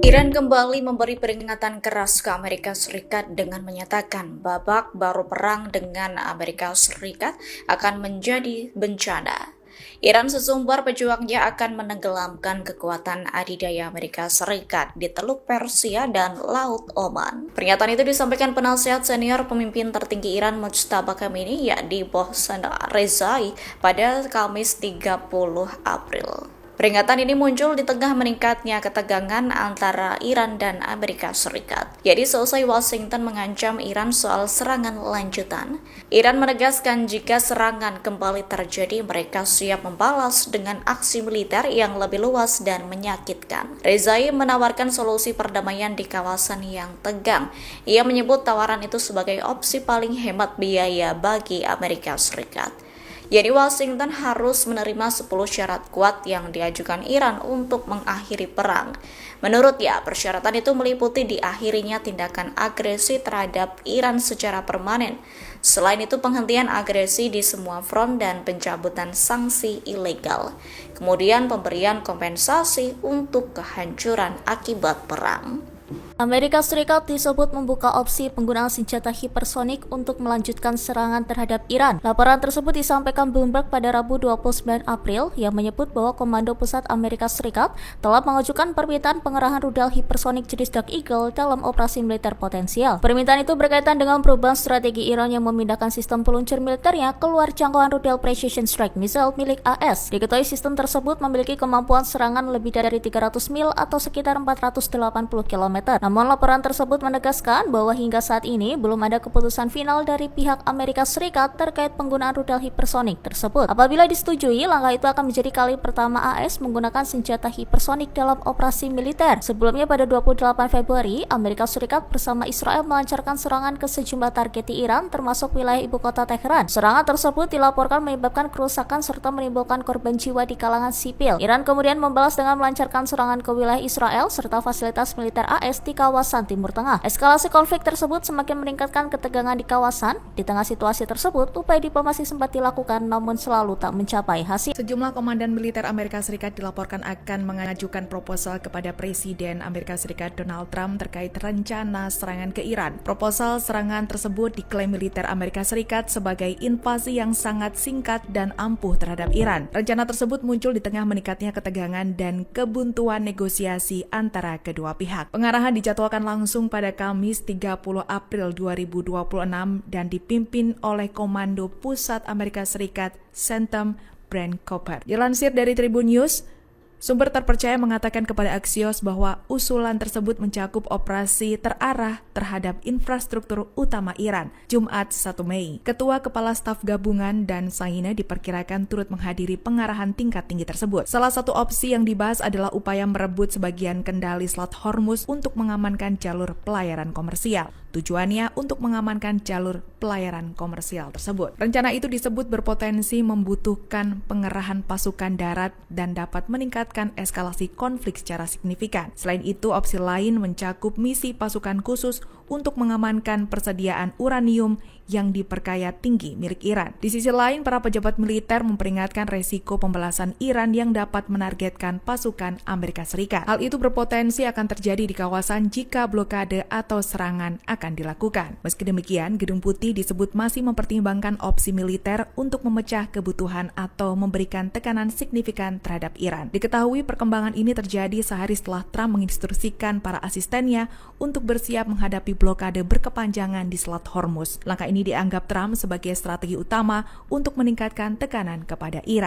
Iran kembali memberi peringatan keras ke Amerika Serikat dengan menyatakan babak baru perang dengan Amerika Serikat akan menjadi bencana. Iran sesumbar pejuangnya akan menenggelamkan kekuatan adidaya Amerika Serikat di Teluk Persia dan Laut Oman. Pernyataan itu disampaikan penasihat senior pemimpin tertinggi Iran Mujtaba Khamenei yakni Mohsen Rezai pada Kamis 30 April. Peringatan ini muncul di tengah meningkatnya ketegangan antara Iran dan Amerika Serikat. Jadi selesai Washington mengancam Iran soal serangan lanjutan, Iran menegaskan jika serangan kembali terjadi mereka siap membalas dengan aksi militer yang lebih luas dan menyakitkan. Rezai menawarkan solusi perdamaian di kawasan yang tegang. Ia menyebut tawaran itu sebagai opsi paling hemat biaya bagi Amerika Serikat. Jadi Washington harus menerima 10 syarat kuat yang diajukan Iran untuk mengakhiri perang. Menurutnya, persyaratan itu meliputi diakhirinya tindakan agresi terhadap Iran secara permanen. Selain itu, penghentian agresi di semua front dan pencabutan sanksi ilegal. Kemudian pemberian kompensasi untuk kehancuran akibat perang. Amerika Serikat disebut membuka opsi penggunaan senjata hipersonik untuk melanjutkan serangan terhadap Iran. Laporan tersebut disampaikan Bloomberg pada Rabu 29 April yang menyebut bahwa Komando Pusat Amerika Serikat telah mengajukan permintaan pengerahan rudal hipersonik jenis Dark Eagle dalam operasi militer potensial. Permintaan itu berkaitan dengan perubahan strategi Iran yang memindahkan sistem peluncur militernya keluar jangkauan rudal Precision Strike Missile milik AS. Diketahui sistem tersebut memiliki kemampuan serangan lebih dari 300 mil atau sekitar 480 km. Namun laporan tersebut menegaskan bahwa hingga saat ini belum ada keputusan final dari pihak Amerika Serikat terkait penggunaan rudal hipersonik tersebut. Apabila disetujui, langkah itu akan menjadi kali pertama AS menggunakan senjata hipersonik dalam operasi militer. Sebelumnya pada 28 Februari, Amerika Serikat bersama Israel melancarkan serangan ke sejumlah target di Iran termasuk wilayah ibu kota Teheran. Serangan tersebut dilaporkan menyebabkan kerusakan serta menimbulkan korban jiwa di kalangan sipil. Iran kemudian membalas dengan melancarkan serangan ke wilayah Israel serta fasilitas militer AS di kawasan Timur Tengah. Eskalasi konflik tersebut semakin meningkatkan ketegangan di kawasan. Di tengah situasi tersebut, upaya diplomasi sempat dilakukan namun selalu tak mencapai hasil. Sejumlah komandan militer Amerika Serikat dilaporkan akan mengajukan proposal kepada Presiden Amerika Serikat Donald Trump terkait rencana serangan ke Iran. Proposal serangan tersebut diklaim militer Amerika Serikat sebagai invasi yang sangat singkat dan ampuh terhadap Iran. Rencana tersebut muncul di tengah meningkatnya ketegangan dan kebuntuan negosiasi antara kedua pihak. Pengarahan dijadwalkan langsung pada Kamis 30 April 2026 dan dipimpin oleh Komando Pusat Amerika Serikat CENTCOM Brent Cooper. Dilansir dari Tribun News, sumber terpercaya mengatakan kepada Axios bahwa usulan tersebut mencakup operasi terarah terhadap infrastruktur utama Iran, Jumat 1 Mei. Ketua Kepala Staf Gabungan dan Sahina diperkirakan turut menghadiri pengarahan tingkat tinggi tersebut. Salah satu opsi yang dibahas adalah upaya merebut sebagian kendali Selat Hormuz untuk mengamankan jalur pelayaran komersial. Tujuannya untuk mengamankan jalur pelayaran komersial tersebut. Rencana itu disebut berpotensi membutuhkan pengerahan pasukan darat dan dapat meningkatkan eskalasi konflik secara signifikan. Selain itu, opsi lain mencakup misi pasukan khusus untuk mengamankan persediaan uranium yang diperkaya tinggi milik Iran. Di sisi lain, para pejabat militer memperingatkan resiko pembalasan Iran yang dapat menargetkan pasukan Amerika Serikat. Hal itu berpotensi akan terjadi di kawasan jika blokade atau serangan akan dilakukan. Meski demikian, Gedung Putih disebut masih mempertimbangkan opsi militer untuk memecah kebutuhan atau memberikan tekanan signifikan terhadap Iran. Diketahui perkembangan ini terjadi sehari setelah Trump menginstruksikan para asistennya untuk bersiap menghadapi blokade berkepanjangan di Selat Hormuz. Langkah ini dianggap Trump sebagai strategi utama untuk meningkatkan tekanan kepada Iran.